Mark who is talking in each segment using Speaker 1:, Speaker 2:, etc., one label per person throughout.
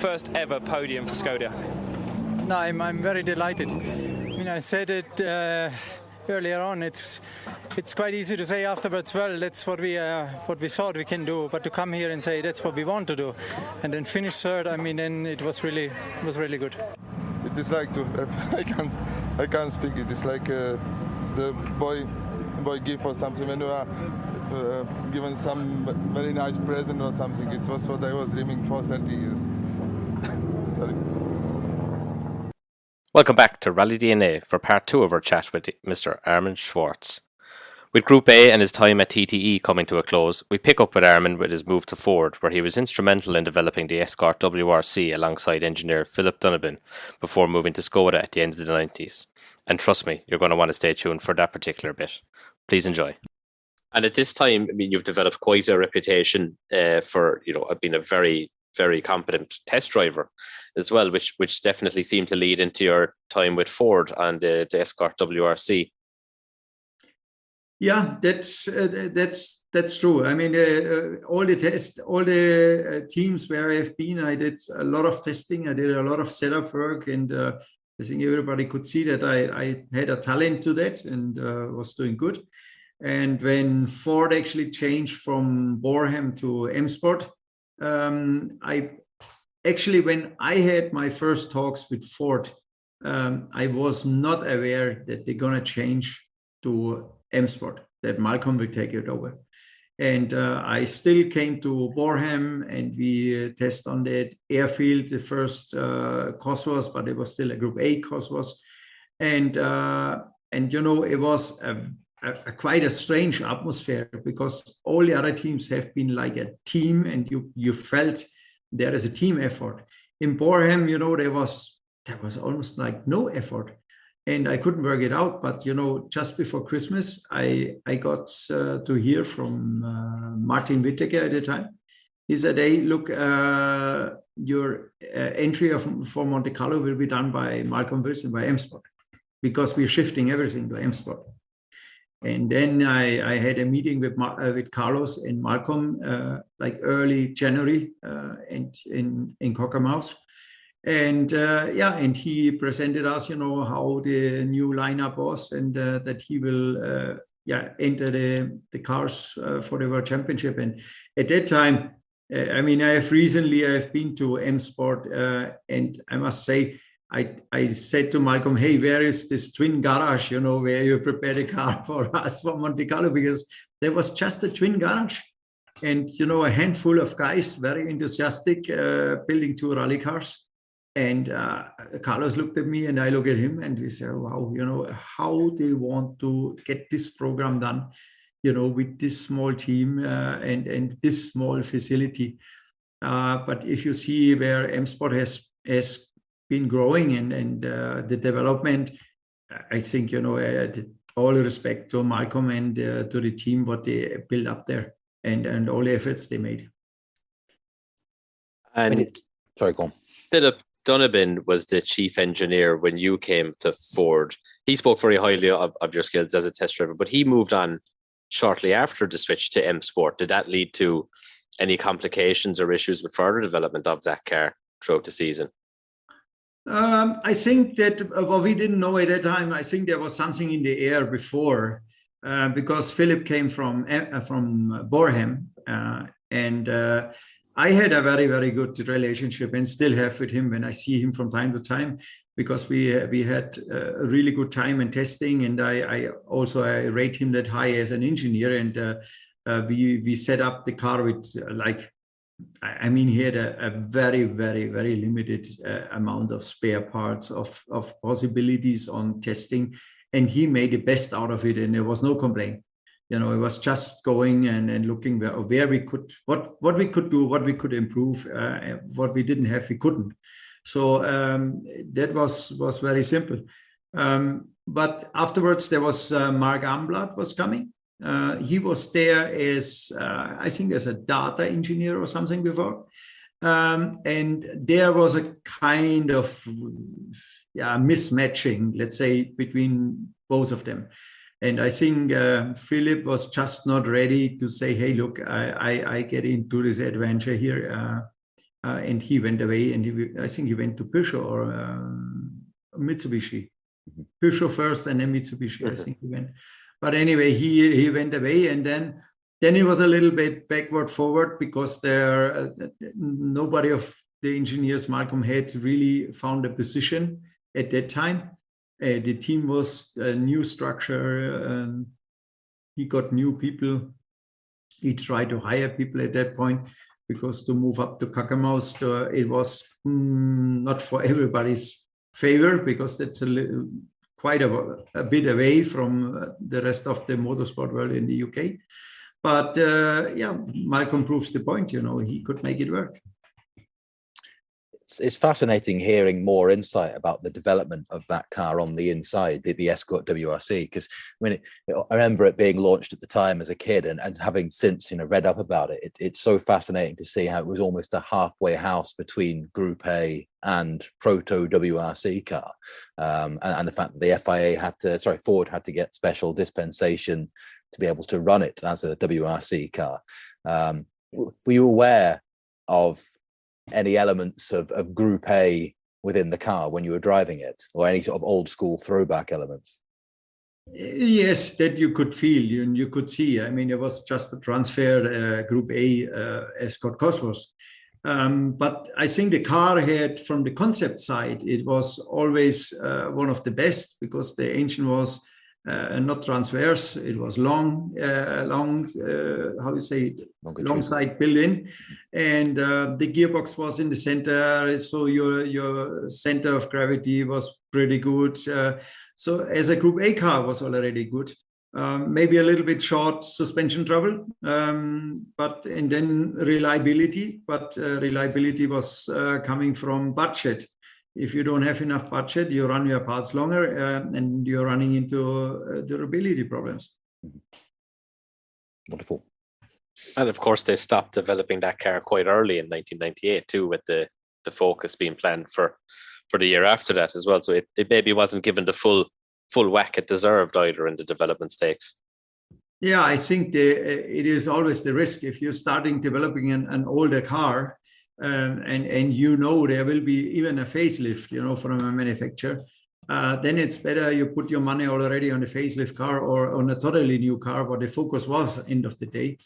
Speaker 1: first ever podium for Skoda?
Speaker 2: No, I'm very delighted. I mean, I said it earlier on. It's quite easy to say afterwards. Well, that's what we thought we can do. But to come here and say that's what we want to do, and then finish third. I mean, then it was really good.
Speaker 3: It is like I can't speak. It is like the boy gift or something. When you are given some very nice present or something. It was what I was dreaming for 30 years. Sorry.
Speaker 4: Welcome back to Rally DNA for part 2 of our chat with Mr. Armin Schwarz. With Group A and his time at TTE coming to a close, we pick up with Armin with his move to Ford, where he was instrumental in developing the Escort WRC alongside engineer Philip Donovan before moving to Skoda at the end of the 90s. And trust me, you're going to want to stay tuned for that particular bit. Please enjoy. And at this time, I mean, you've developed quite a reputation for, being a very, very competent test driver as well, which definitely seemed to lead into your time with Ford and the Escort WRC.
Speaker 5: Yeah, that's true. I mean, all the teams where I've been, I did a lot of testing. I did a lot of setup work, and I think everybody could see that I had a talent to that and was doing good. And when Ford actually changed from Boreham to M Sport, when I had my first talks with Ford, I was not aware that they're gonna change to M Sport, that Malcolm will take it over. And I still came to Boreham and we test on that airfield, the first Cosworth, but it was still a Group A Cosworth. And it was quite a strange atmosphere because all the other teams have been like a team, and you felt there is a team effort. In Boreham, there was almost like no effort, and I couldn't work it out. But just before Christmas, I got to hear from Martin Whittaker at the time. He said, "Hey, look, your entry for Monte Carlo will be done by Malcolm Wilson by M Sport, because we're shifting everything to M Sport." And then I had a meeting with Carlos and Malcolm like early January and in Cockermouth. And and he presented us, how the new lineup was, and that he will enter the cars for the World Championship. And at that time, I've been to M Sport, and I must say, I said to Malcolm, "Hey, where is this twin garage, where you prepare the car for us for Monte Carlo?" Because there was just a twin garage. And, a handful of guys, very enthusiastic, building 2 rally cars. And Carlos looked at me and I look at him and we said, wow, how they want to get this program done, with this small team and this small facility. But if you see where M Sport has been growing and the development, I think, all respect to Malcolm and to the team, what they built up there and all the efforts they made.
Speaker 4: And
Speaker 6: sorry, go on.
Speaker 4: Philip Donovan was the chief engineer when you came to Ford. He spoke very highly of your skills as a test driver, but he moved on shortly after the switch to M Sport. Did that lead to any complications or issues with further development of that car throughout the season?
Speaker 5: I think that what we didn't know at that time, I think there was something in the air before, because Philip came from Boreham, and I had a very, very good relationship and still have with him when I see him from time to time, because we had a really good time in testing, and I rate him that high as an engineer, and we set up the car with he had a very, very, very limited amount of spare parts of possibilities on testing, and he made the best out of it, and there was no complaint. It was just going and looking where we could, what we could do, what we could improve, what we didn't have, we couldn't. So that was very simple. But afterwards, there was Mark Amblad was coming. He was there as, I think, as a data engineer or something before. And there was a kind of mismatching, let's say, between both of them. And I think Philip was just not ready to say, hey, look, I get into this adventure here. and he went away, and I think he went to Peugeot or Mitsubishi. Peugeot first, and then Mitsubishi. I think he went. But anyway, he went away, and then he was a little bit backward forward because nobody of the engineers Malcolm had really found a position at that time. The team was a new structure. He got new people. He tried to hire people at that point because to move up to Cockermouth, it was not for everybody's favor because that's quite a bit away from the rest of the motorsport world in the UK. But Malcolm proves the point, he could make it work.
Speaker 6: It's fascinating hearing more insight about the development of that car on the inside, the Escort WRC, because I remember it being launched at the time as a kid, and having since read up about it, it's so fascinating to see how it was almost a halfway house between Group A and Proto WRC car, and the fact that the Ford had to get special dispensation to be able to run it as a WRC car. Were you aware of any elements of Group A within the car when you were driving it, or any sort of old school throwback elements?
Speaker 5: Yes, that you could feel and you could see. I mean, it was just a transfer Group A Escort Cosworth. But I think the car had, from the concept side, it was always one of the best because the engine was not transverse. It was long side built-in, and the gearbox was in the center, so your center of gravity was pretty good. So as a Group A car was already good. Maybe a little bit short suspension trouble, and then reliability. But reliability was coming from budget. If you don't have enough budget, you run your parts longer, and you're running into durability problems.
Speaker 6: Wonderful.
Speaker 4: And of course, they stopped developing that car quite early in 1998 too, with the Focus being planned for the year after that as well. So it maybe wasn't given the full whack it deserved either in the development stakes.
Speaker 5: Yeah, I think it is always the risk if you're starting developing an older car. And there will be even a facelift, from a manufacturer, then it's better you put your money already on a facelift car or on a totally new car, what the Focus was end of the day.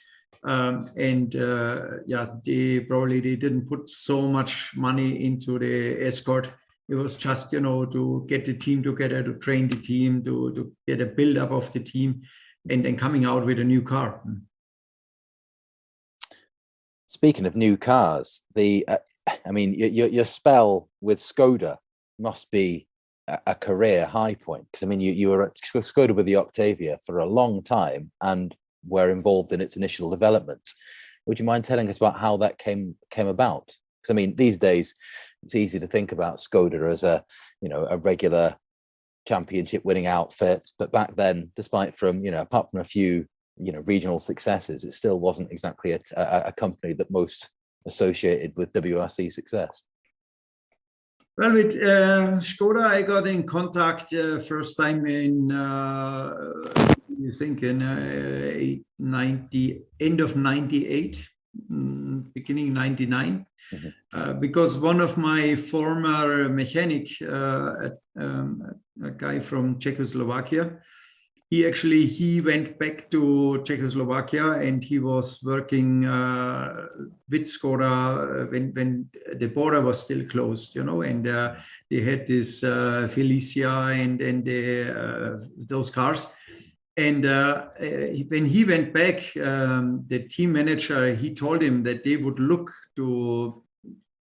Speaker 5: They didn't put so much money into the Escort. It was just, to get the team together, to train the team, to get a build-up of the team, and then coming out with a new car.
Speaker 6: Speaking of new cars, your spell with Skoda must be a career high point, because you were at Skoda with the Octavia for a long time and were involved in its initial development. Would you mind telling us about how that came about? Because these days it's easy to think about Skoda as a regular championship winning outfit, but back then, apart from a few regional successes, it still wasn't exactly a company that most associated with WRC success.
Speaker 5: Well, with Skoda, I got in contact first time in end of 98, beginning 99, because one of my former mechanic, a guy from Czechoslovakia, he went back to Czechoslovakia, and he was working with Skoda when the border was still closed, and they had this Felicia and those cars. And when he went back, the team manager, he told him that they would look to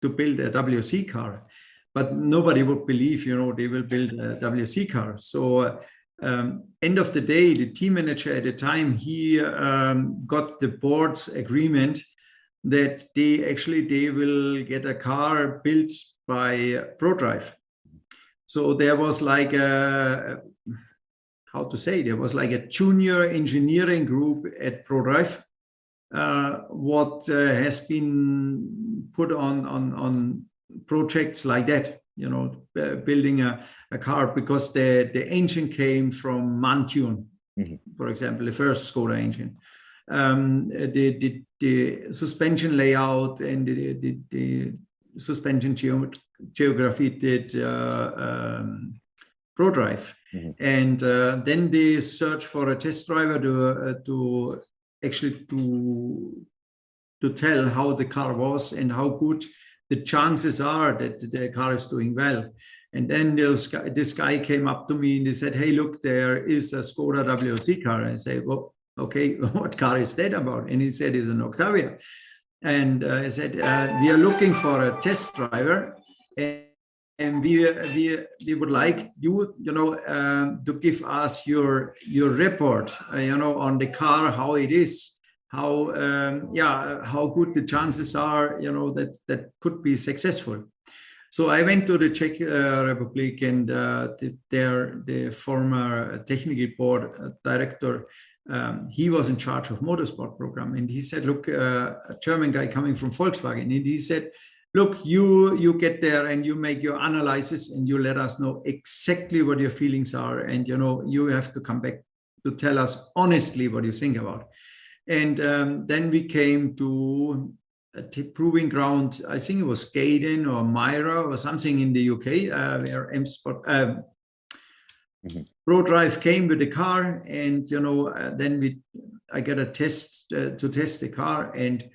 Speaker 5: build a WRC car, but nobody would believe, they will build a WRC car. So end of the day, the team manager at the time, he got the board's agreement that they will get a car built by ProDrive. So there was like there was like a junior engineering group at ProDrive, what has been put on projects like that, building a car, because the engine came from Mantune, for example, the first Skoda engine. the suspension layout and the suspension geography did ProDrive. And then they searched for a test driver to actually to tell how the car was and how good the chances are that the car is doing well. And then this guy came up to me and he said, hey, look, there is a Skoda WRC car. And I say, well, okay, what car is that about? And he said, it's an Octavia. And I said, we are looking for a test driver. And we would like you, to give us your report, on the car, how it is, how good the chances are, that could be successful. So I went to the Czech Republic, and the former technical board director, he was in charge of motorsport program, and he said, look, a German guy coming from Volkswagen, and he said, look, you get there and you make your analysis and you let us know exactly what your feelings are, and you have to come back to tell us honestly what you think about. And then we came to a proving ground. I think it was Gaydon or Myra or something in the UK, where ProDrive came with the car, and then I got a test to test the car, and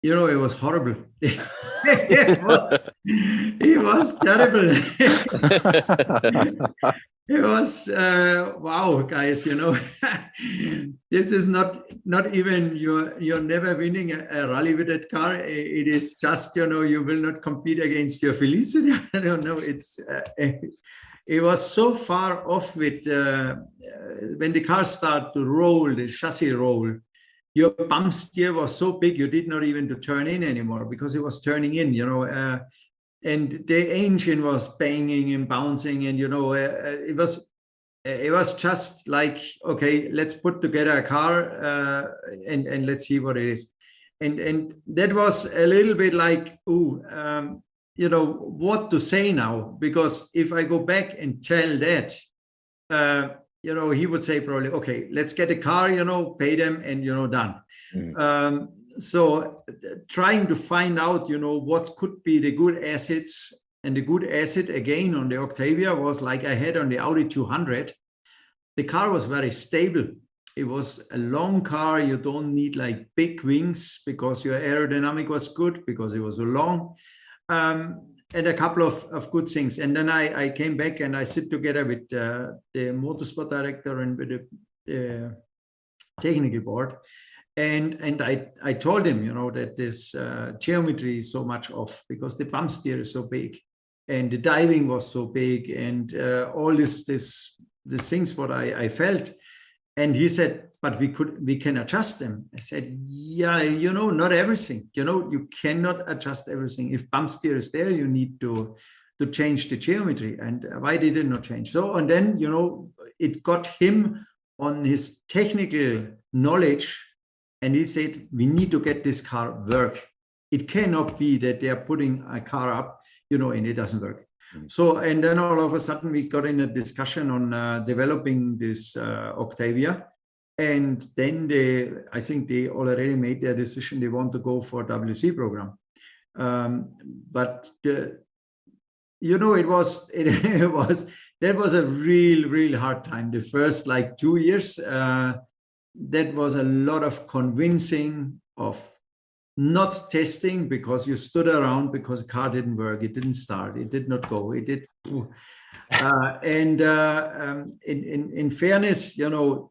Speaker 5: it was horrible. It was terrible. It was wow, guys. This is not even you're never winning a rally with that car. It is just you will not compete against your felicity. I don't know. It was so far off with when the car started to roll, the chassis roll. Your bump steer was so big you did not even to turn in anymore because it was turning in, and the engine was banging and bouncing, and it was just like, okay, let's put together a car and let's see what it is, and that was a little bit like, what to say now, because if I go back and tell that, he would say probably, okay, let's get a car, pay them, and done. So trying to find out, what could be the good assets, and the good asset again on the Octavia was like I had on the Audi 200. The car was very stable. It was a long car. You don't need like big wings because your aerodynamic was good because it was so long. And a couple of good things. And then I came back and I sit together with the motorsport director and with the technical board. And I told him, that this geometry is so much off because the bump steer is so big and the diving was so big, and all these things what I felt. And he said, but we can adjust them. I said, yeah, not everything. You cannot adjust everything. If bump steer is there, you need to change the geometry. And why did it not change? So, and then, it got him on his technical knowledge. And he said, we need to get this car work. It cannot be that they are putting a car up, and it doesn't work. So, and then all of a sudden we got in a discussion on developing this Octavia. And then I think they already made their decision. They want to go for WC program. But that was a real hard time. The first like 2 years, that was a lot of convincing of not testing because you stood around because the car didn't work. It didn't start. It did not go. It did. In fairness, to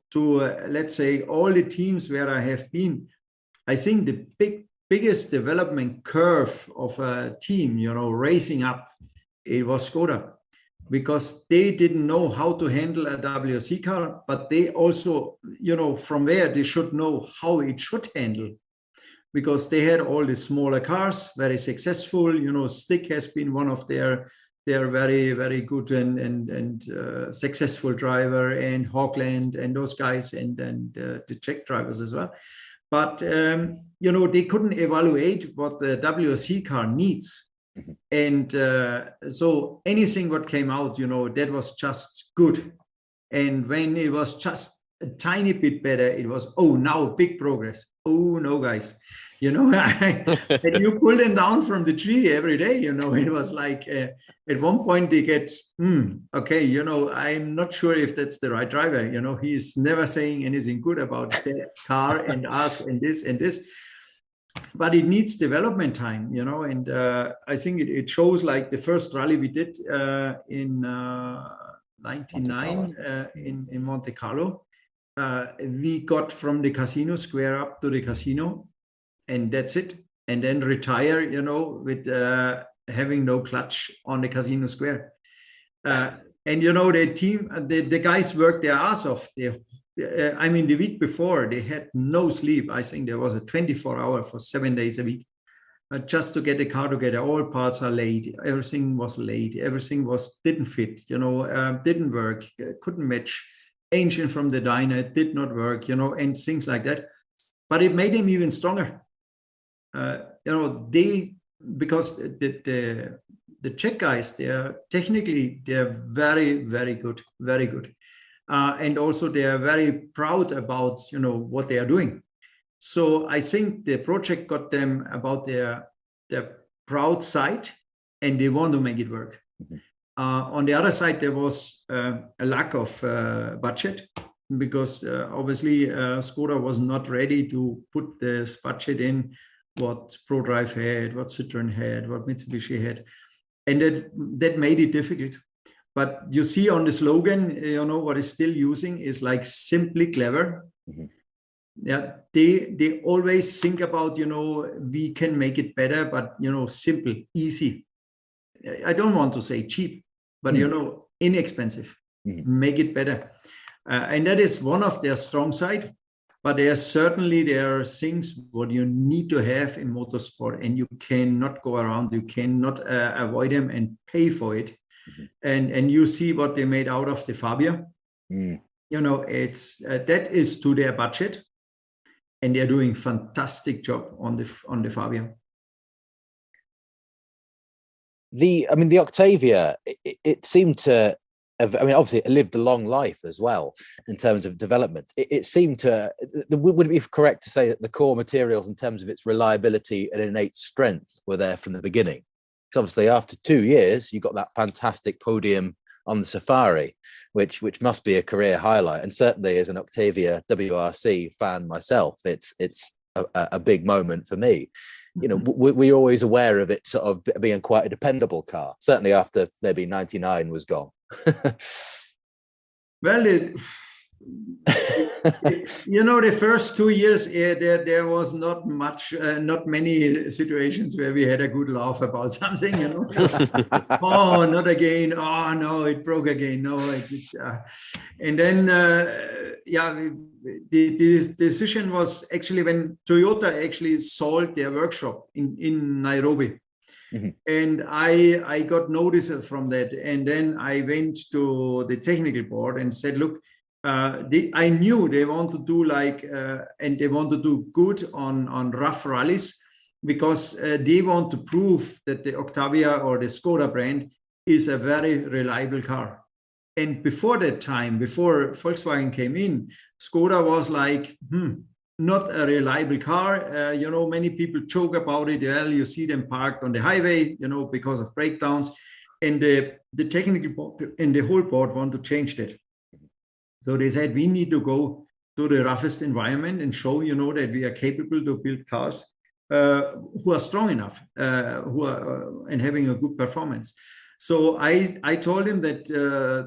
Speaker 5: let's say all the teams where I have been, I think the biggest development curve of a team, racing up, it was Skoda, because they didn't know how to handle a WRC car, but they also, from there they should know how it should handle, because they had all the smaller cars, very successful. Stick has been one of their very, very good and successful driver, and Hawkland and those guys, and the Czech drivers as well. But, they couldn't evaluate what the WRC car needs. And so anything what came out, that was just good. And when it was just a tiny bit better, it was, oh, now big progress. Oh, no, guys. You know, and you pull them down from the tree every day, you know, it was like, at one point they get, okay, you know, I'm not sure if that's the right driver. You know, he's never saying anything good about that car and us and this and this. But it needs development time, you know, and I think it shows like the first rally we did in 99 in Monte Carlo. We got from the casino square up to the casino, and that's it. And then retire, you know, with having no clutch on the casino square. And, you know, the team, the guys worked their ass off. I mean, the week before, they had no sleep. I think there was a 24-hour for 7 days a week, just to get the car together. All parts are late. Everything was late. Everything didn't fit, you know, didn't work, couldn't match. Engine from the dyno did not work, you know, and things like that. But it made them even stronger. You know, because the Czech guys, they're very, very good, very good. And also they are very proud about, you know, what they are doing. So I think the project got them about their proud side, and they want to make it work. On the other side, there was a lack of budget, because obviously Skoda was not ready to put this budget in what ProDrive had, what Citroën had, what Mitsubishi had. And that made it difficult. But you see on the slogan, you know, what is still using is like simply clever. Yeah, they always think about, you know, we can make it better, but, you know, simple, easy. I don't want to say cheap, but, you know, inexpensive, make it better. And that is one of their strong side. But there are things what you need to have in motorsport, and you cannot go around, you cannot avoid them and pay for it. And you see what they made out of the Fabia. You know, it's that is to their budget, and they're doing fantastic job on the Fabia.
Speaker 6: The Octavia, it seemed to have, I mean, obviously it lived a long life as well in terms of development. It seemed to, would it be correct to say that the core materials in terms of its reliability and innate strength were there from the beginning? Because obviously after 2 years, you got that fantastic podium on the Safari, which must be a career highlight. And certainly as an Octavia WRC fan myself, it's a big moment for me. You know, we're always aware of it sort of being quite a dependable car, certainly after maybe 99 was gone.
Speaker 5: Well, you know, the first 2 years, there was not many situations where we had a good laugh about something, you know. Oh, not again. Oh, no, it broke again. No, and then, the decision was actually when Toyota actually sold their workshop in Nairobi. And I got notice from that. And then I went to the technical board and said, look, I knew they want to do and they want to do good on rough rallies, because they want to prove that the Octavia or the Skoda brand is a very reliable car. And before that time, before Volkswagen came in, Skoda was like, not a reliable car. You know, many people joke about it. Well, you see them parked on the highway, you know, because of breakdowns. And the technical board and the whole board want to change that. So they said, we need to go to the roughest environment and show, you know, that we are capable to build cars who are strong enough, and having a good performance. So I told him that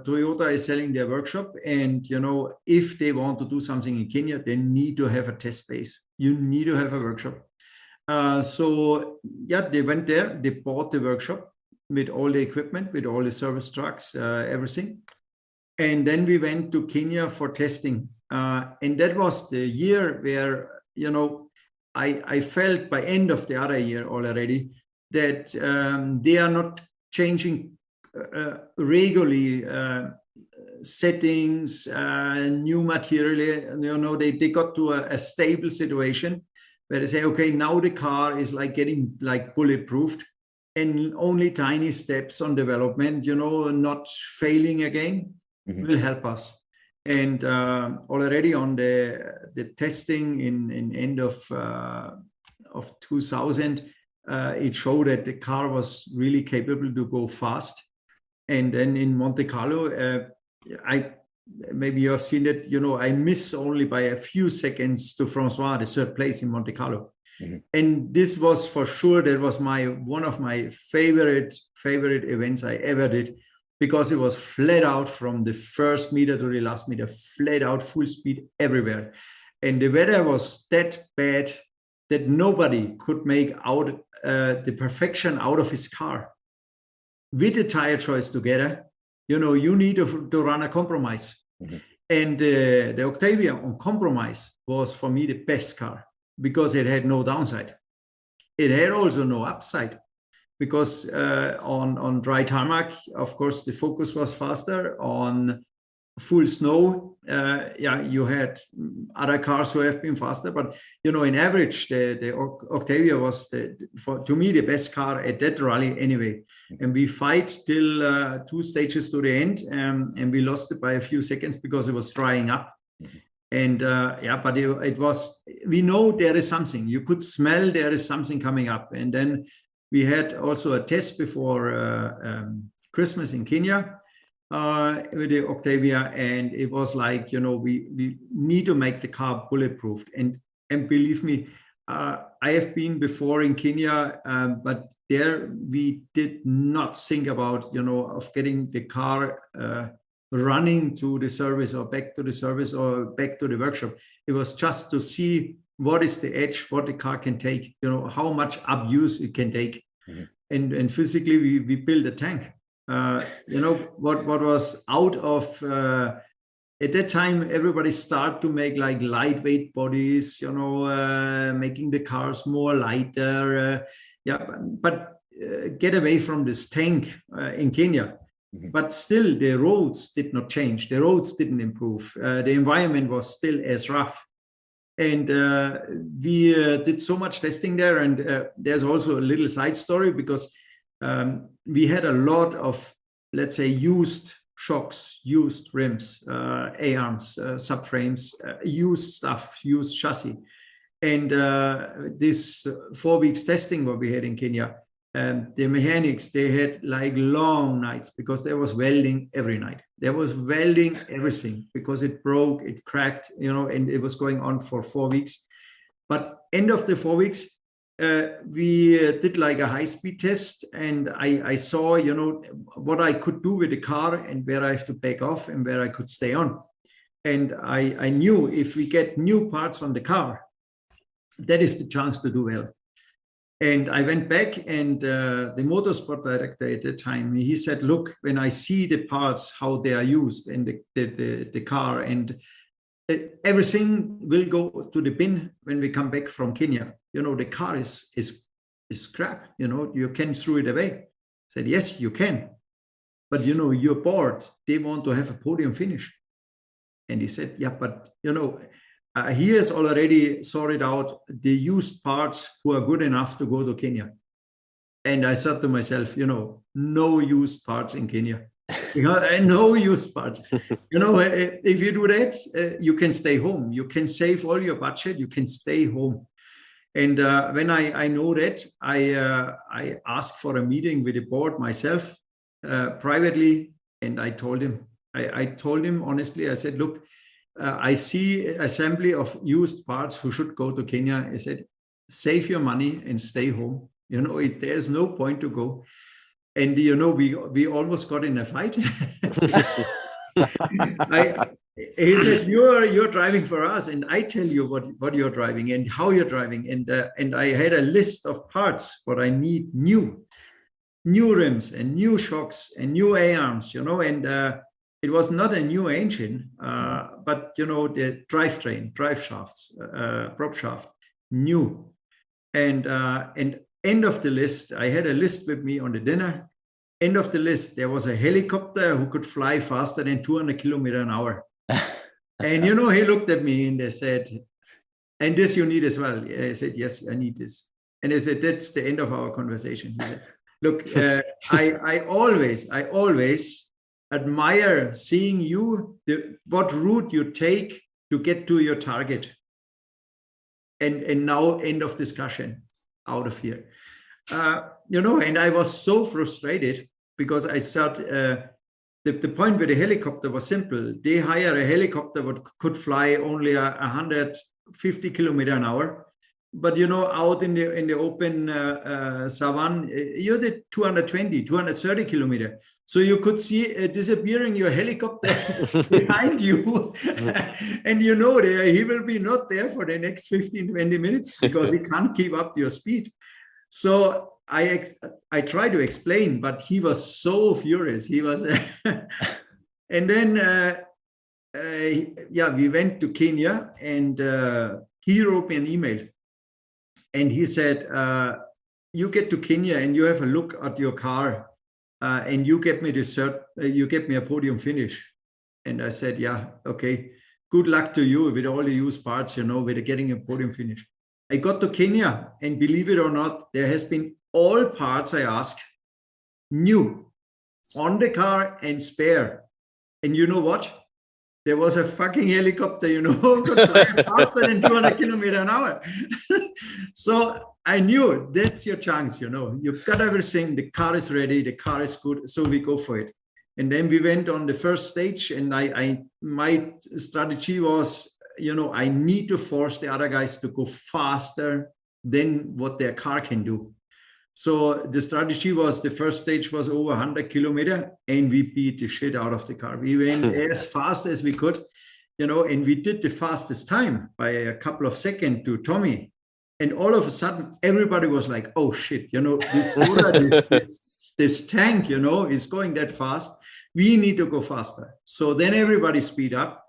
Speaker 5: Toyota is selling their workshop, and, you know, if they want to do something in Kenya, they need to have a test space. You need to have a workshop. So yeah, they went there, they bought the workshop with all the equipment, with all the service trucks, everything. And then we went to Kenya for testing. And that was the year where, you know, I felt by end of the other year already that they are not changing regularly settings, new material. You know, they got to a stable situation where they say, okay, now the car is like getting like bulletproofed, and only tiny steps on development, you know, not failing again will help us. And already on the testing in end of 2000, it showed that the car was really capable to go fast. And then in Monte Carlo, maybe you have seen it, I miss only by a few seconds to Francois, the third place in Monte Carlo. Mm-hmm. And this was for sure, that was one of my favorite events I ever did, because it was flat out from the first meter to the last meter, flat out, full speed everywhere. And the weather was that bad that nobody could make out the perfection out of his car. With the tire choice together, you need to run a compromise. Mm-hmm. And the Octavia on compromise was for me the best car, because it had no downside. It had also no upside, because on dry tarmac, of course, the focus was faster. On full snow, you had other cars who have been faster, but in average, the Octavia was to me the best car at that rally anyway. And we fight till 2 stages to the end, and we lost it by a few seconds because it was drying up. And but it was, we know there is something. You could smell there is something coming up. And then we had also a test before Christmas in Kenya with the Octavia, and it was like, we need to make the car bulletproof. And believe me, I have been before in Kenya, but there we did not think about, of getting the car running to the service or back to the service or back to the workshop. It was just to see what is the edge, what the car can take, how much abuse it can take. Mm-hmm. And physically we built a tank. What was out of at that time, everybody started to make like lightweight bodies, making the cars more lighter. But get away from this tank in Kenya. Mm-hmm. But still, the roads did not change. The roads didn't improve. The environment was still as rough. And we did so much testing there. And there's also a little side story, because we had a lot of, let's say, used shocks, used rims, A-arms, subframes, used stuff, used chassis. And this 4 weeks testing what we had in Kenya, the mechanics, they had like long nights, because there was welding every night. There was welding everything, because it broke, it cracked, and it was going on for 4 weeks. But end of the 4 weeks, we did like a high-speed test, and I saw, what I could do with the car and where I have to back off and where I could stay on. And I knew if we get new parts on the car, that is the chance to do well. And I went back, and the motorsport director at the time, he said, look, when I see the parts, how they are used in the car, and everything will go to the bin when we come back from Kenya. The car is crap, you can throw it away. I said, yes, you can. But, your board, they want to have a podium finish. And he said, yeah, but, he has already sorted out the used parts who are good enough to go to Kenya. And I said to myself, no used parts in Kenya. No used parts. If you do that, you can stay home. You can save all your budget. You can stay home. And when I know that, I asked for a meeting with the board myself privately. And I told him, I told him honestly, I said, look, I see assembly of used parts who should go to Kenya. I said, save your money and stay home. There's no point to go. And, we almost got in a fight. He said, you're driving for us, and I tell you what you're driving and how you're driving. And I had a list of parts, what I need new rims and new shocks and new A-arms, and it was not a new engine, but, the drivetrain, drive shafts, prop shaft, new. And end of the list, I had a list with me on the dinner. End of the list, there was a helicopter who could fly faster than 200 kilometers an hour. And, he looked at me and they said, and this you need as well. I said, yes, I need this. And they said, that's the end of our conversation. He said, look, I always admire seeing you, what route you take to get to your target. And now end of discussion, out of here. You know, and I was so frustrated because I thought the point with the helicopter was simple. They hire a helicopter that could fly only 150 kilometers an hour. But, you know, out in the open savanne, you did 220, 230 kilometers. So you could see disappearing your helicopter behind you. And you know, he will be not there for the next 15, 20 minutes because he can't keep up your speed. So I tried to explain, but he was so furious. He was, and then, yeah, we went to Kenya, and he wrote me an email. And he said, you get to Kenya and you have a look at your car and you get me you get me a podium finish. And I said, yeah, okay, good luck to you with all the used parts, you know, with getting a podium finish. I got to Kenya, and believe it or not, there has been all parts I asked new on the car and spare. And you know what? There was a fucking helicopter, you know, could fly faster than 200 kilometers an hour. So I knew that's your chance, you know. You've got everything. The car is ready. The car is good. So we go for it. And then we went on the first stage. And my strategy was, you know, I need to force the other guys to go faster than what their car can do. So the strategy was, the first stage was over 100 kilometers, and we beat the shit out of the car. We went as fast as we could, you know, and we did the fastest time by a couple of seconds to Tommy. And all of a sudden, everybody was like, oh shit, you know, this tank, you know, is going that fast. We need to go faster. So then everybody speed up.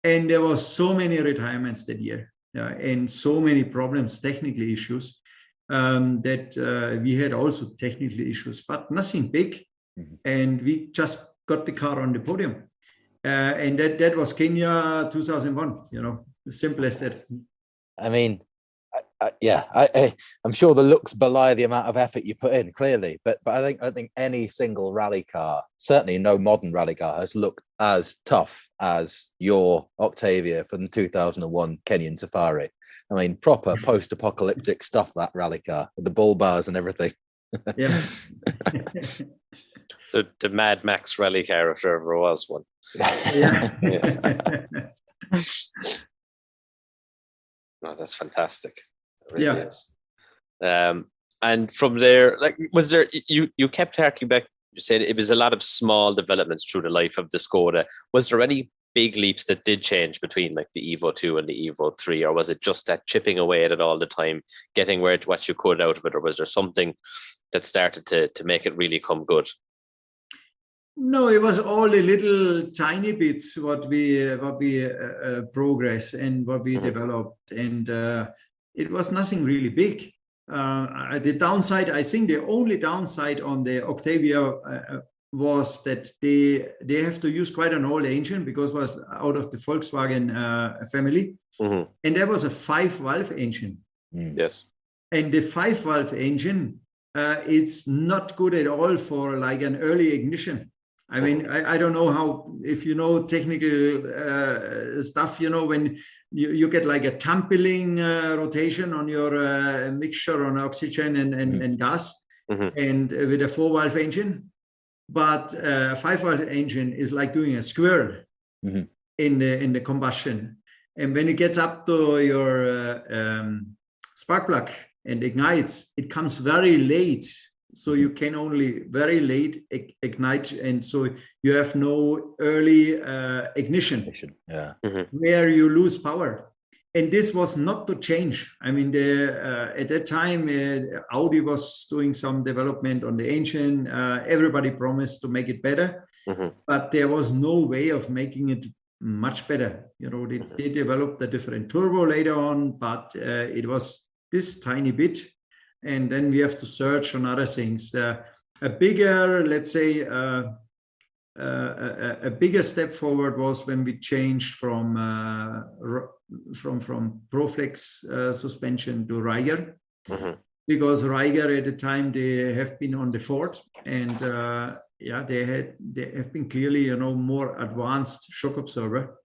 Speaker 5: And there was so many retirements that year, and so many problems, technical issues. That we had also technical issues, but nothing big. And we just got the car on the podium. And that was Kenya 2001, you know, simple as that.
Speaker 6: I mean, I'm sure the looks belie the amount of effort you put in, clearly. But I don't think any single rally car, certainly no modern rally car, has looked as tough as your Octavia from the 2001 Kenyan Safari. I mean, proper post-apocalyptic stuff, that rally car, with the bull bars and everything.
Speaker 5: Yeah.
Speaker 4: the Mad Max rally car, if there ever was one.
Speaker 5: Yeah.
Speaker 4: No, that's fantastic. It really
Speaker 5: Yeah.
Speaker 4: is. And from there, like, was there, you kept harking back, you said it was a lot of small developments through the life of the Skoda. Was there any big leaps that did change between like the Evo 2 and the Evo 3, or was it just that chipping away at it all the time, getting what you could out of it, or was there something that started to make it really come good?
Speaker 5: No, it was all the little tiny bits what we progress and what we developed, and it was nothing really big. The downside, I think, the only downside on the Octavia was that they have to use quite an old engine because it was out of the Volkswagen family, and there was a 5-valve engine.
Speaker 4: Yes,
Speaker 5: and the 5-valve engine, it's not good at all for like an early ignition. I mean, I don't know how, if you know technical stuff, you know, when you get like a tumbling rotation on your mixture on oxygen and gas, and with a 4-valve engine. But a 5-valve engine is like doing a squirrel in the combustion. And when it gets up to your spark plug and ignites, it comes very late. So you can only very late ignite. And so you have no early ignition, where you lose power. And this was not to change. I mean, at that time, Audi was doing some development on the engine. Everybody promised to make it better, but there was no way of making it much better. You know, they developed a different turbo later on, but it was this tiny bit. And then we have to search on other things. A bigger, let's say, a bigger step forward was when we changed from Proflex suspension to Reiger, because Reiger at the time they have been on the Ford, and yeah, they have been clearly, you know, more advanced shock absorber,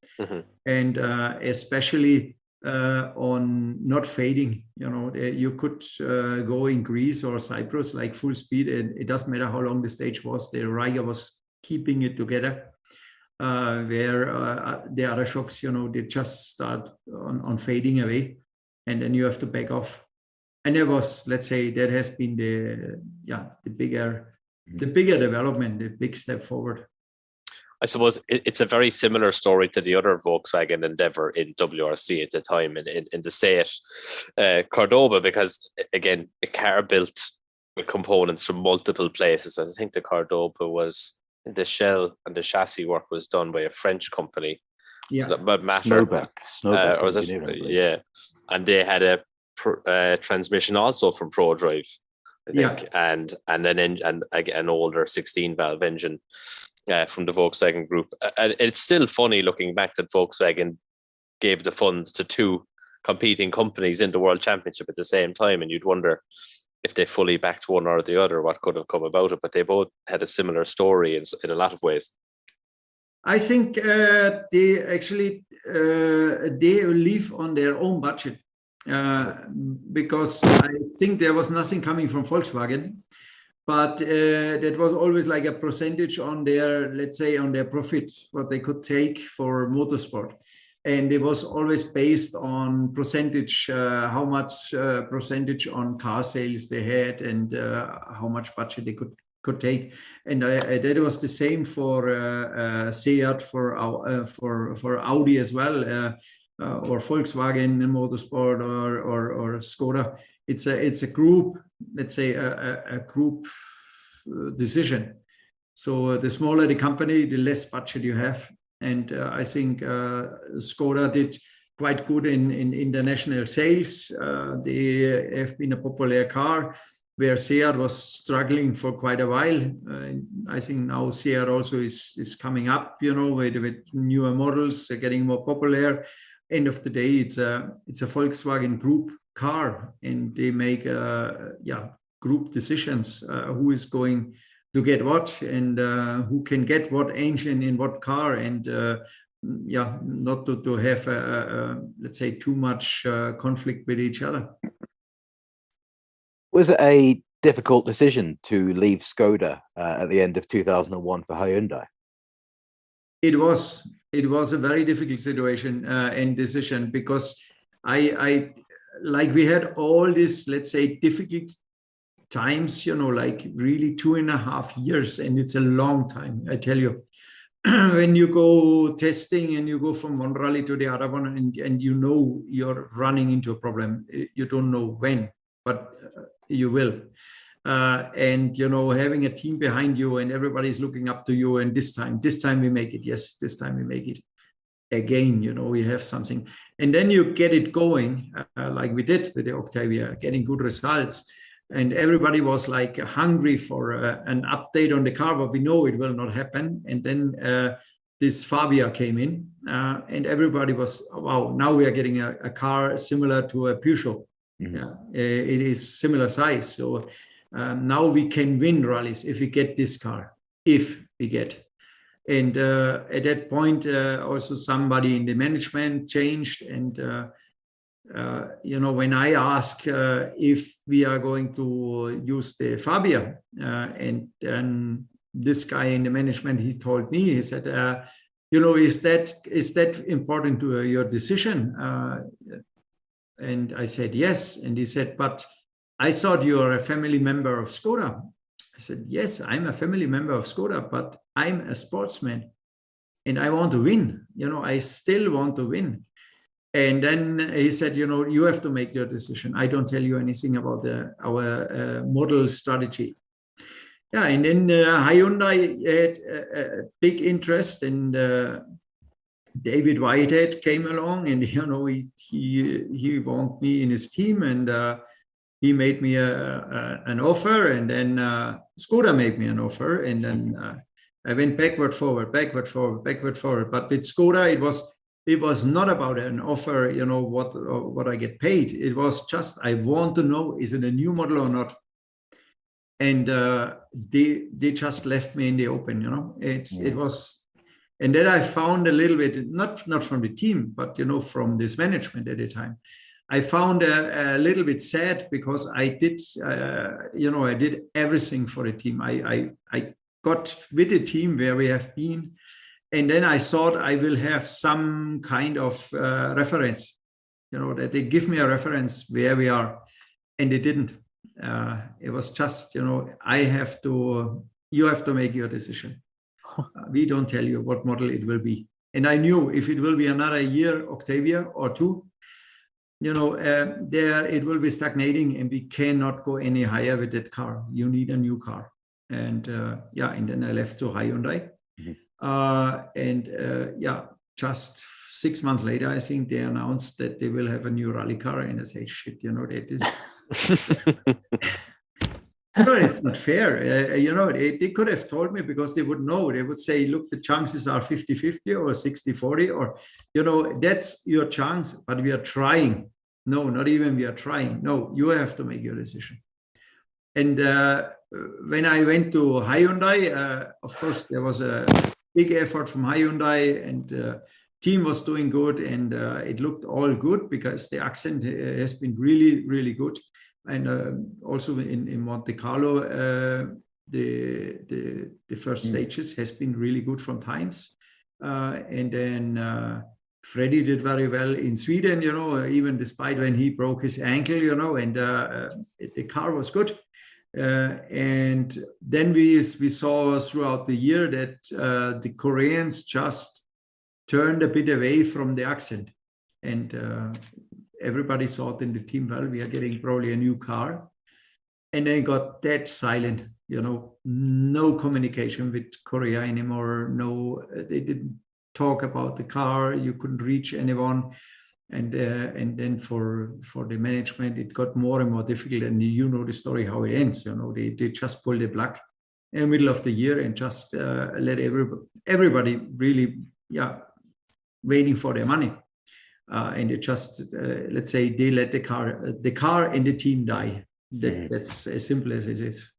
Speaker 5: and especially on not fading. You know, you could go in Greece or Cyprus like full speed, and it doesn't matter how long the stage was. The rider was keeping it together. Where the other shocks, you know, they just start on fading away, and then you have to back off. And there was, let's say, that has been the bigger development, the big step forward.
Speaker 4: I suppose it's a very similar story to the other Volkswagen endeavor in WRC at the time, in the Seat Cordoba, because again, a car built with components from multiple places. I think the Cordoba was, the shell and the chassis work was done by a French company.
Speaker 5: Yeah,
Speaker 6: Snowback,
Speaker 4: or was it? Yeah, and they had a transmission also from ProDrive, I think, and then an older 16-valve engine from the Volkswagen Group. And it's still funny looking back that Volkswagen gave the funds to two competing companies in the World Championship at the same time, and you'd wonder if they fully backed one or the other, what could have come about it. But they both had a similar story in a lot of ways.
Speaker 5: I think they actually they live on their own budget, because I think there was nothing coming from Volkswagen, but that was always like a percentage on their, let's say, on their profit, what they could take for motorsport. And it was always based on percentage, how much percentage on car sales they had, and how much budget they could take. And that was the same for Seat, for Audi as well, or Volkswagen Motorsport, or Skoda. It's a group, let's say a group decision. So the smaller the company, the less budget you have. And I think Skoda did quite good in international sales. They have been a popular car, where Seat was struggling for quite a while. I think now Seat also is coming up, you know, with newer models, getting more popular. End of the day, it's a Volkswagen Group car, and they make group decisions. Who is going to get what, and who can get what engine in what car, and not to have let's say too much conflict with each other.
Speaker 6: Was it a difficult decision to leave Skoda at the end of 2001 for Hyundai?
Speaker 5: It was a very difficult situation and decision, because I like, we had all this, let's say, difficult times, you know, like really 2.5 years, and it's a long time, I tell you. When you go testing and you go from one rally to the other one, and you know you're running into a problem, you don't know when, but you will. And, you know, having a team behind you and everybody's looking up to you, and this time we make it. Yes, this time we make it again, you know, we have something. And then you get it going, like we did with the Octavia, getting good results. And everybody was like hungry for an update on the car, but we know it will not happen. And then this Fabia came in, and everybody was, wow, now we are getting a car similar to a Peugeot. Mm-hmm. Yeah, it is similar size. So now we can win rallies if we get this car, And at that point, also somebody in the management changed. And, you know, when I ask if we are going to use the Fabia, and then this guy in the management, he told me, he said, you know, is that important to your decision? And I said, yes. And he said, but I thought you are a family member of Skoda. I said, yes, I'm a family member of Skoda, but I'm a sportsman and I want to win. You know, I still want to win. And then he said, you know, you have to make your decision. I don't tell you anything about our model strategy. Yeah, and then Hyundai had a big interest, and David Whitehead came along, and, you know, he wanted me in his team, and he made me an offer, and then Skoda made me an offer, and then I went backward, forward. But with Skoda, it was not about an offer, you know, what I get paid. It was just, I want to know, is it a new model or not? and they just left me in the open. It was, and then I found a little bit, not from the team, but from this management at the time. I found a little bit sad because I did, I did everything for the team. I got with the team where we have been, and then I thought I will have some kind of reference, that they give me a reference where we are, and they didn't. It was just, you have to make your decision. We don't tell you what model it will be. And I knew if it will be another year, Octavia or two, there it will be stagnating, and we cannot go any higher with that car. You need a new car. And and then I left to Hyundai. Just 6 months later, I think they announced that they will have a new rally car, and I say, shit, that is. It's not fair. They could have told me, because they would know. They would say, look, the chances are 50-50 or 60-40, or, that's your chance, but we are trying. No, not even we are trying. No, you have to make your decision. And when I went to Hyundai, of course, there was a big effort from Hyundai, and team was doing good, and it looked all good because the accent has been really, really good. And also in Monte Carlo, the first stages has been really good from times. And then Freddie did very well in Sweden, even despite when he broke his ankle, and the car was good. And then we saw throughout the year that the Koreans just turned a bit away from the accent. And everybody thought in the team, well, we are getting probably a new car. And then got that silent, no communication with Korea anymore. No, they didn't talk about the car. You couldn't reach anyone. And then for the management, it got more and more difficult. And the story, how it ends. They just pulled the plug in the middle of the year and just let everybody really, waiting for their money. And it just, let's say, they let the car and the team die. That's as simple as it is.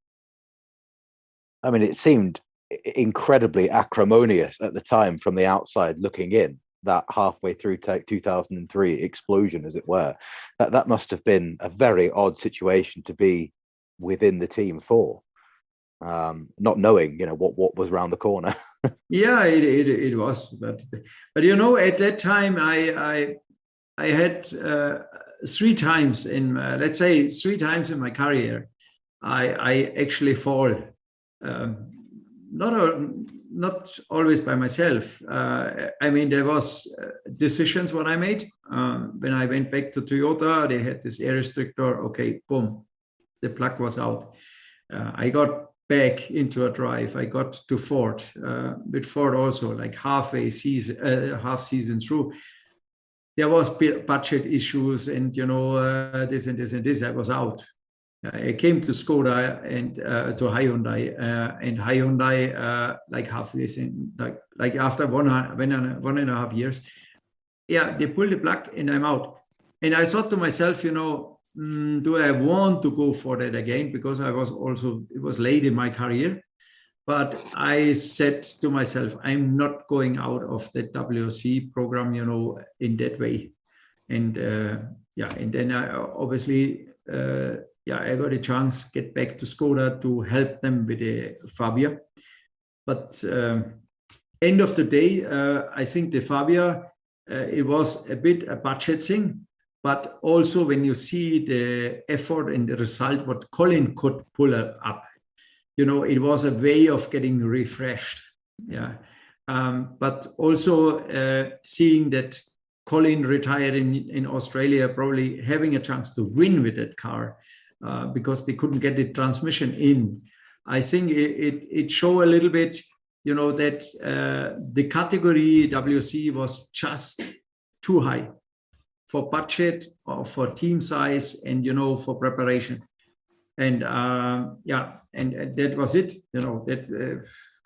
Speaker 6: I mean, it seemed incredibly acrimonious at the time from the outside looking in, that halfway through 2003 explosion, as it were. That must have been a very odd situation to be within the team for, not knowing, what was around the corner.
Speaker 5: Yeah, it was. But at that time, I had 3 times in, let's say 3 times in my career, I actually fall. Not always by myself. I mean, there was decisions what I made. When I went back to Toyota, they had this air restrictor. Okay, boom, the plug was out. I got back into a drive. I got to Ford. With Ford also, like half season through, there was budget issues, and this and this and this. I was out. I came to Skoda and to Hyundai, and Hyundai like halfway in, like after one and a half years, they pulled the plug and I'm out. And I thought to myself, do I want to go for that again? Because it was late in my career. But I said to myself, I'm not going out of the WRC program, in that way. And and then I obviously, I got a chance to get back to Skoda to help them with the Fabia. But end of the day, I think the Fabia, it was a bit a budget thing. But also when you see the effort and the result, what Colin could pull up, it was a way of getting refreshed. But also seeing that Colin retired in Australia, probably having a chance to win with that car because they couldn't get the transmission in. I think it showed a little bit, that the category WRC was just too high for budget or for team size and, for preparation. And and that was it.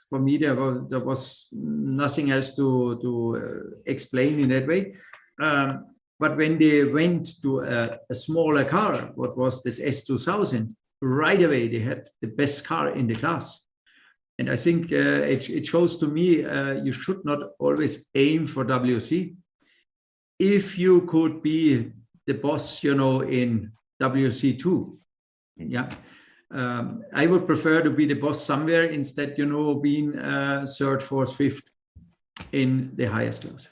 Speaker 5: For me, there was nothing else to explain in that way. But when they went to a smaller car, what was this S2000, right away they had the best car in the class. And I think it shows to me you should not always aim for WRC. If you could be the boss, you know, in WRC2, yeah, I would prefer to be the boss somewhere instead, you know, being third, fourth, fifth in the highest class.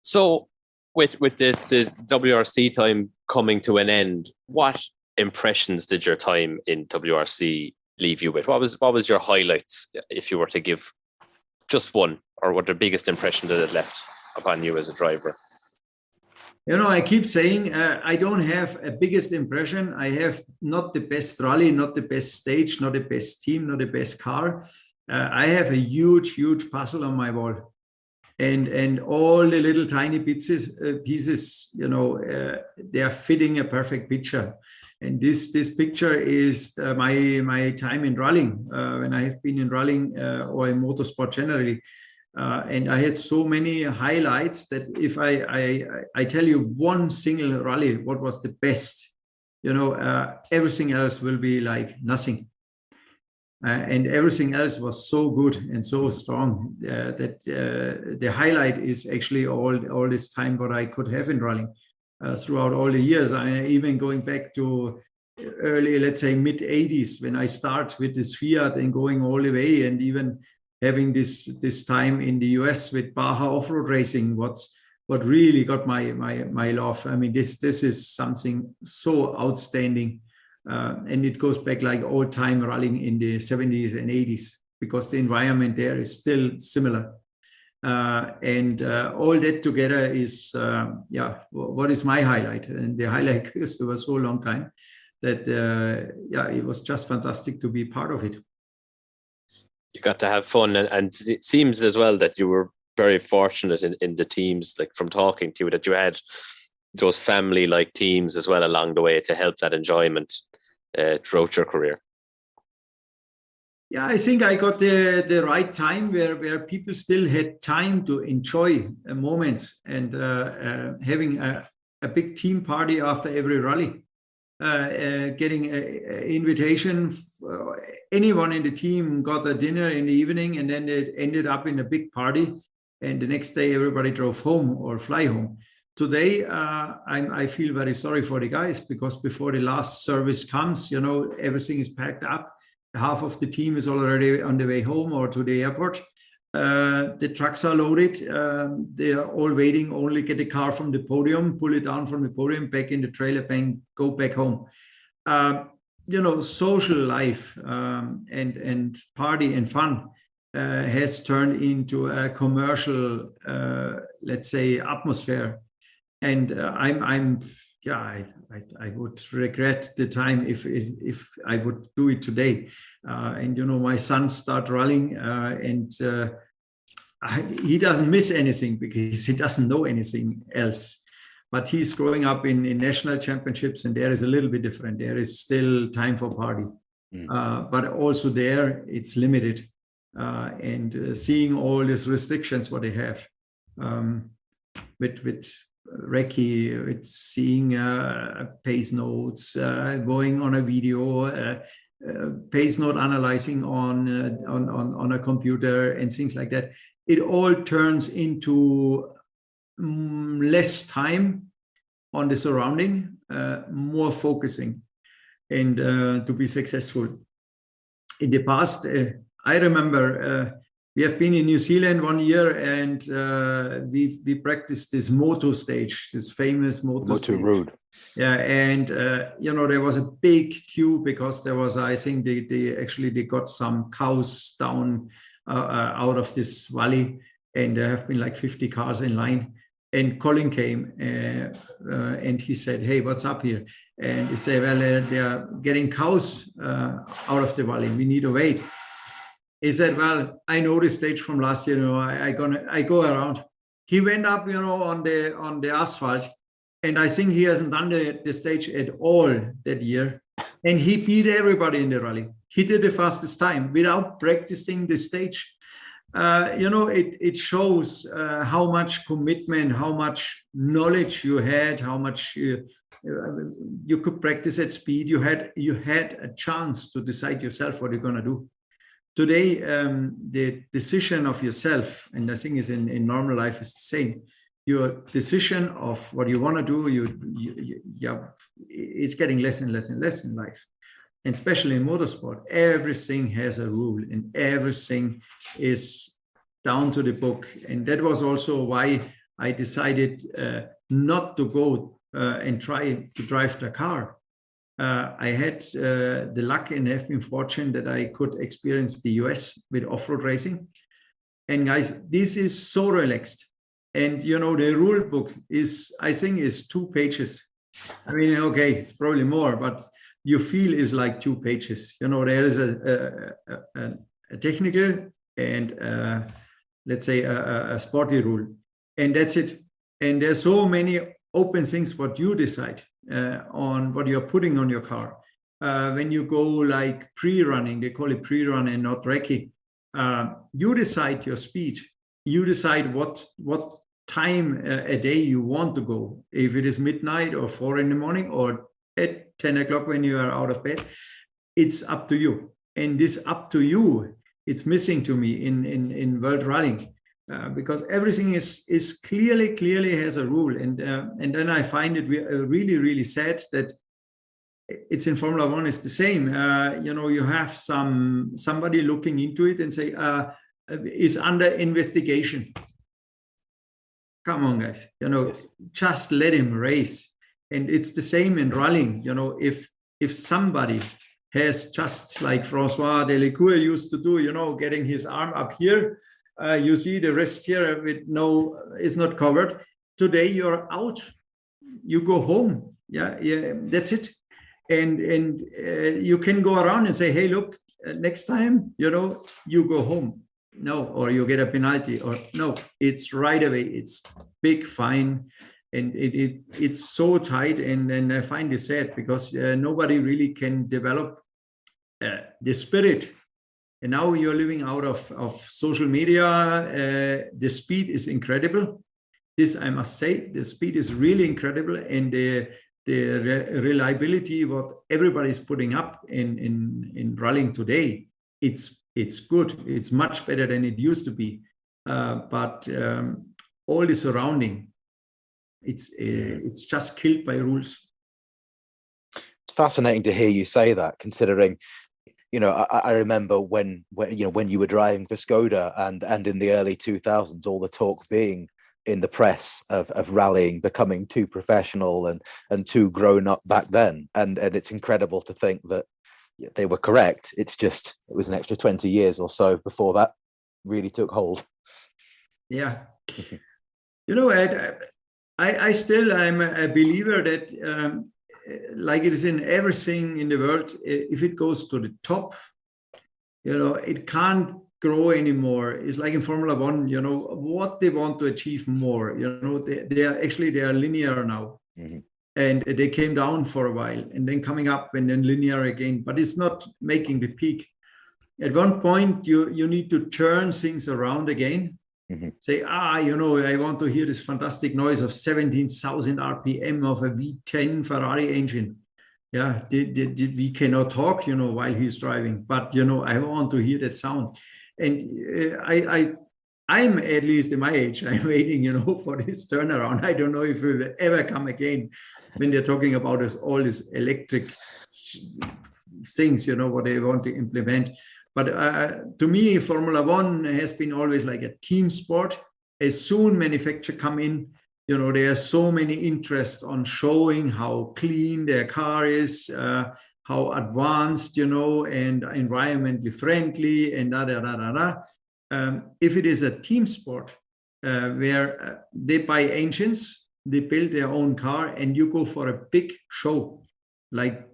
Speaker 4: So, with the WRC time coming to an end, what impressions did your time in WRC leave you with? What was your highlights, if you were to give just one, or what the biggest impression that it left upon you as a driver?
Speaker 5: You know, I keep saying I don't have a biggest impression. I have not the best rally, not the best stage, not the best team, not the best car. I have a huge puzzle on my wall. And all the little tiny pieces, you know, they are fitting a perfect picture. And this picture is my time in rallying, when I have been in rallying or in motorsport generally. And I had so many highlights that if I tell you one single rally, what was the best, you know, everything else will be like nothing. And everything else was so good and so strong that the highlight is actually all this time what I could have in rallying throughout all the years. I even going back to early, let's say mid 80s, when I start with this Fiat and going all the way, and even having this time in the US with Baja off-road racing, what really got my love. I mean, this is something so outstanding. And it goes back like old time rallying in the 70s and 80s, because the environment there is still similar. And all that together is, what is my highlight? And the highlight is it was so long time that, it was just fantastic to be part of it.
Speaker 4: You got to have fun, and it seems as well that you were very fortunate in the teams, like from talking to you, that you had those family-like teams as well along the way to help that enjoyment throughout your career.
Speaker 5: Yeah, I think I got the right time where people still had time to enjoy moments, and having a big team party after every rally, getting an invitation. Anyone in the team got a dinner in the evening, and then it ended up in a big party. And the next day, everybody drove home or fly home. Today, I feel very sorry for the guys, because before the last service comes, you know, everything is packed up. Half of the team is already on the way home or to the airport. The trucks are loaded. They are all waiting, only get the car from the podium, pull it down from the podium, back in the trailer bank, go back home. You know, social life and party and fun has turned into a commercial, let's say, atmosphere. And I would regret the time if I would do it today. And you know, my son start rallying, and he doesn't miss anything because he doesn't know anything else. But he's growing up in national championships, and there is a little bit different. There is still time for party, but also there it's limited. And seeing all these restrictions what they have with recce, it's seeing pace notes, going on a video, pace note analyzing on a computer and things like that. It all turns into less time on the surrounding, more focusing, and to be successful. In the past, I remember we have been in New Zealand one year, and we practiced this moto stage, this famous moto stage.
Speaker 6: Road.
Speaker 5: Yeah, and you know, there was a big queue because there was, I think they got some cows down out of this valley, and there have been like 50 cars in line. And Colin came and he said, "Hey, what's up here?" And he said, "Well, they are getting cows out of the valley. We need to wait." He said, "Well, I know this stage from last year. You know, I go around." He went up, you know, on the asphalt, and I think he hasn't done the stage at all that year. And he beat everybody in the rally. He did the fastest time without practicing the stage. it shows how much commitment, how much knowledge you had, how much you could practice at speed. You had a chance to decide yourself what you're going to do. Today, the decision of yourself, and I think is in normal life is the same. Your decision of what you want to do, it's getting less and less and less in life. And especially in motorsport, everything has a rule and everything is down to the book. And that was also why I decided not to go and try to drive the car. I had the luck and have been fortunate that I could experience the US with off-road racing. And guys, this is so relaxed. And, the rule book I think is 2 pages. I mean, okay, it's probably more, but you feel is like 2 pages. There is a technical and let's say a sporty rule, and that's it. And there's so many open things what you decide on what you're putting on your car. When you go like pre-running, they call it pre-run and not recce. You decide your speed. You decide what time a day you want to go. If it is midnight or 4 in the morning or at 10 o'clock when you are out of bed, it's up to you. And this up to you, it's missing to me in world rallying because everything is clearly has a rule. And then I find it really, really sad that it's in Formula One, it's the same. You have somebody looking into it and say, is under investigation. Come on, guys, just let him race. And it's the same in rallying. If somebody has, just like Francois Delacour used to do, getting his arm up here, you see the wrist here with it's not covered. Today you're out, you go home. Yeah, that's it. And you can go around and say, hey, look, next time, you go home. No, or you get a penalty, or no, it's right away. It's big fine. And it's so tight, and I find it sad because nobody really can develop the spirit. And now you're living out of social media. The speed is incredible. This I must say, the speed is really incredible, and the reliability what everybody's putting up in rallying today, it's good. It's much better than it used to be. But all the surrounding, it's just killed by rules.
Speaker 6: It's fascinating to hear you say that, considering, I remember when you were driving for Skoda and in the early 2000s, all the talk being in the press of rallying becoming too professional and too grown up back then. And it's incredible to think that they were correct. It's just, it was an extra 20 years or so before that really took hold.
Speaker 5: Yeah. I still am a believer that like it is in everything in the world, if it goes to the top, it can't grow anymore. It's like in Formula One, what they want to achieve more, they are linear now. Mm-hmm. And they came down for a while and then coming up and then linear again, but it's not making the peak. At one point, you need to turn things around again. Mm-hmm. Say, I want to hear this fantastic noise of 17,000 RPM of a V10 Ferrari engine. Yeah, we cannot talk, while he's driving, but, I want to hear that sound. And I'm at least in my age, I'm waiting, for this turnaround. I don't know if it will ever come again when they're talking about all these electric things, what they want to implement. But to me, Formula One has been always like a team sport. As soon manufacturers come in, there are so many interest on showing how clean their car is, how advanced, and environmentally friendly, and if it is a team sport where they buy engines, they build their own car, and you go for a big show, like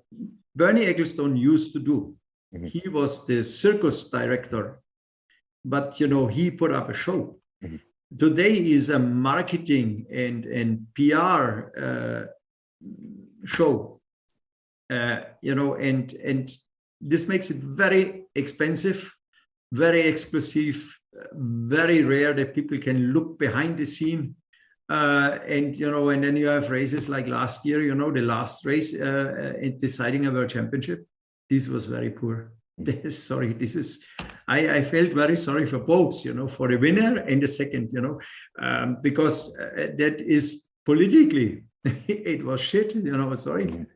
Speaker 5: Bernie Ecclestone used to do. Mm-hmm. He was the circus director, but he put up a show. Mm-hmm. Today is a marketing and PR show, and this makes it very expensive. very exclusive, very rare that people can look behind the scene. And then you have races like last year, the last race in deciding a world championship. This was very poor. I felt very sorry for both, for the winner and the second, because that is politically, it was shit, sorry.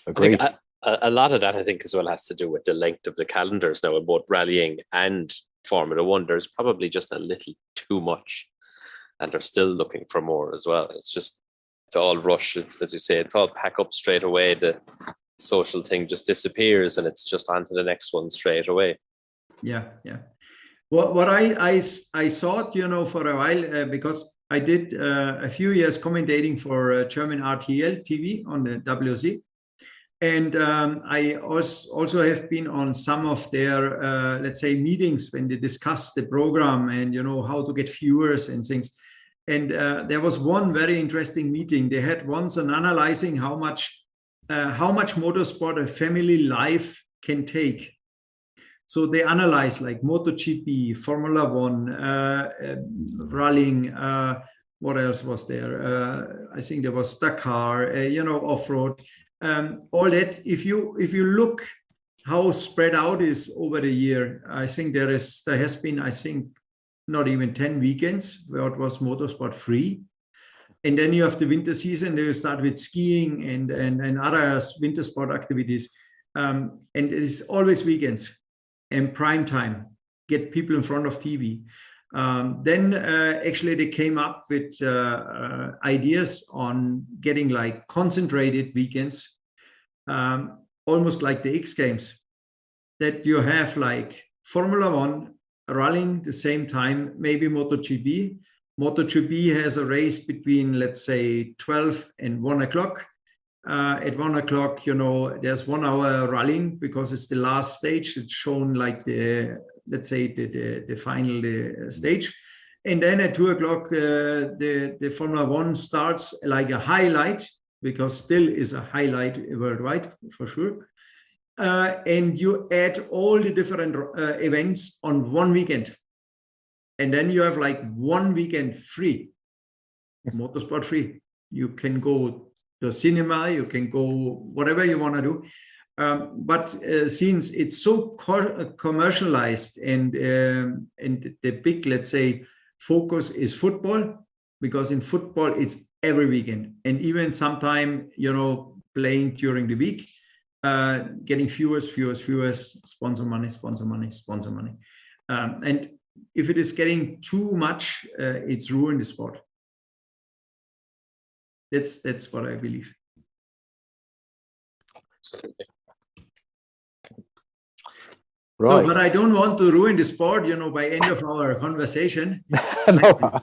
Speaker 6: Agreed.
Speaker 4: A lot of that, I think, as well has to do with the length of the calendars now in both rallying and Formula One. There's probably just a little too much, and they're still looking for more as well. It's all rush. It's, as you say, it's all pack up straight away. The social thing just disappears, and it's just on to the next one straight away.
Speaker 5: Yeah. What I thought, for a while, because I did a few years commentating for German RTL TV on the WRC. And I also have been on some of their, let's say, meetings when they discuss the program and, how to get viewers and things. And there was one very interesting meeting. They had once an analyzing how much motorsport a family life can take. So they analyze like MotoGP, Formula One, rallying, what else was there? I think there was Dakar, off-road. All that, if you look how spread out is over the year, I think there has been, I think, not even 10 weekends where it was motorsport free. And then you have the winter season, you start with skiing and other winter sport activities. And it is always weekends and prime time, get people in front of TV. Then actually they came up with ideas on getting like concentrated weekends, almost like the X Games, that you have like Formula One rallying the same time, maybe MotoGP. MotoGP has a race between, let's say, 12 and 1 o'clock. At 1 o'clock, there's 1 hour rallying because it's the last stage. It's shown like the final stage. And then at 2 o'clock, the Formula One starts like a highlight, because still is a highlight worldwide for sure. And you add all the different events on one weekend. And then you have like 1 weekend free, motorsport free. You can go to cinema, you can go whatever you want to do. But since it's so commercialized and the big, let's say, focus is football, because in football it's every weekend, and even sometime, playing during the week, getting viewers, sponsor money. And if it is getting too much, it's ruined the sport. That's what I believe.
Speaker 4: Absolutely.
Speaker 6: Right.
Speaker 5: So, but I don't want to ruin the sport, by end of our conversation.
Speaker 6: No.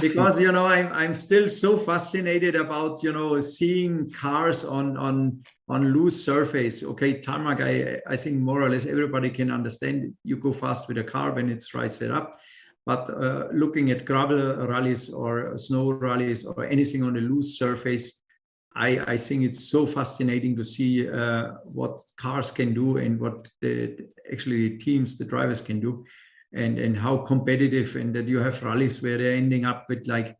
Speaker 5: Because, I'm still so fascinated about, seeing cars on loose surface. Okay, tarmac, I think more or less everybody can understand. You go fast with a car when it's right set up. But looking at gravel rallies or snow rallies or anything on a loose surface, I think it's so fascinating to see what cars can do and what the teams, the drivers can do, and how competitive, and that you have rallies where they're ending up with like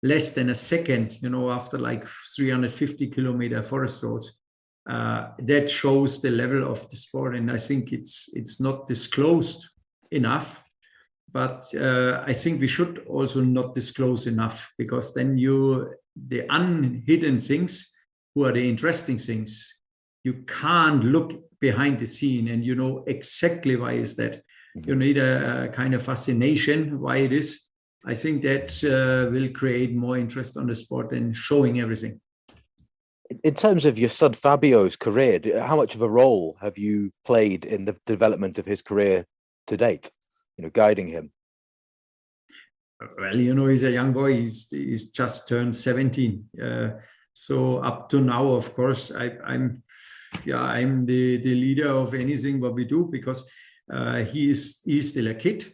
Speaker 5: less than a second, after like 350 kilometer forest roads. That shows the level of the sport, and I think it's not disclosed enough. But I think we should also not disclose enough, because then the unhidden things, who are the interesting things, you can't look behind the scene and you know exactly why is that. You need a kind of fascination why it is. I think that will create more interest on the sport than showing everything.
Speaker 6: In terms of your son Fabio's career, how much of a role have you played in the development of his career to date, guiding him?
Speaker 5: Well, he's a young boy. He's just turned 17. So up to now, of course, I'm the leader of anything what we do, because he's still a kid.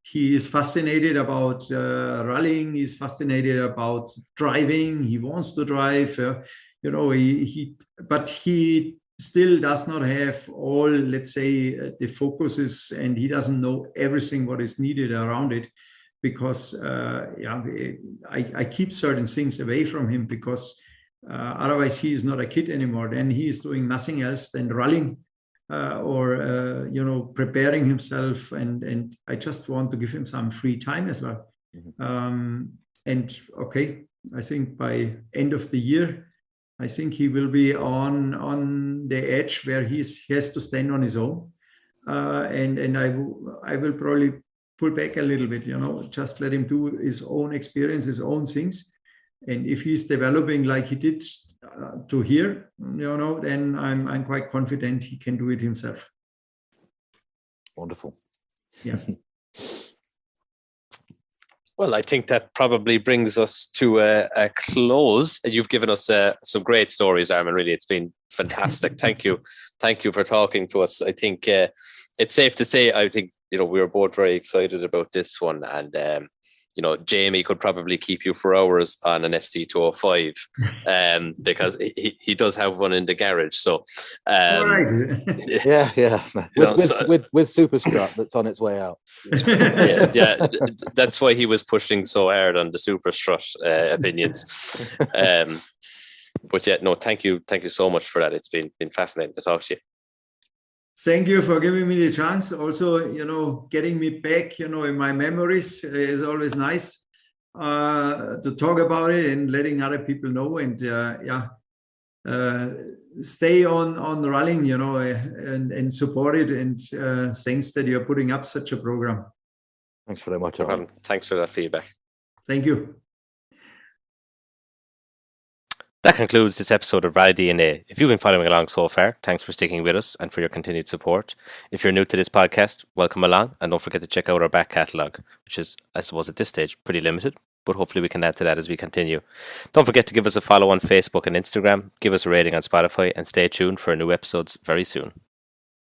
Speaker 5: He is fascinated about rallying. He's fascinated about driving. He wants to drive. But he still does not have all, let's say, the focuses, and he doesn't know everything what is needed around it, because I keep certain things away from him, because otherwise he is not a kid anymore. Then he is doing nothing else than rallying or preparing himself, and I just want to give him some free time as well. And okay, I think by end of the year, I think he will be on the edge where he has to stand on his own, and I will probably pull back a little bit, just let him do his own experience, his own things. And if he's developing like he did to here, then I'm quite confident he can do it himself.
Speaker 6: Wonderful.
Speaker 5: Yeah.
Speaker 4: Well, I think that probably brings us to a close. You've given us some great stories, Armin. Really, it's been fantastic. Thank you for talking to us. I think it's safe to say, I think we were both very excited about this one, and Jamie could probably keep you for hours on an ST205 because he does have one in the garage. So,
Speaker 5: all right.
Speaker 6: yeah. With super strut that's on its way out.
Speaker 4: yeah, that's why he was pushing so hard on the super strut opinions. But yeah, no, thank you so much for that. It's been fascinating to talk to you.
Speaker 5: Thank you for giving me the chance. Also, getting me back, in my memories is always nice to talk about it and letting other people know. And stay on rallying, and support it. And thanks that you're putting up such a program.
Speaker 6: Thanks very much.
Speaker 4: Thanks for that feedback.
Speaker 5: Thank you.
Speaker 4: That concludes this episode of Rally DNA. If you've been following along so far, thanks for sticking with us and for your continued support. If you're new to this podcast, welcome along, and don't forget to check out our back catalogue, which is, I suppose at this stage, pretty limited, but hopefully we can add to that as we continue. Don't forget to give us a follow on Facebook and Instagram, give us a rating on Spotify, and stay tuned for new episodes very soon.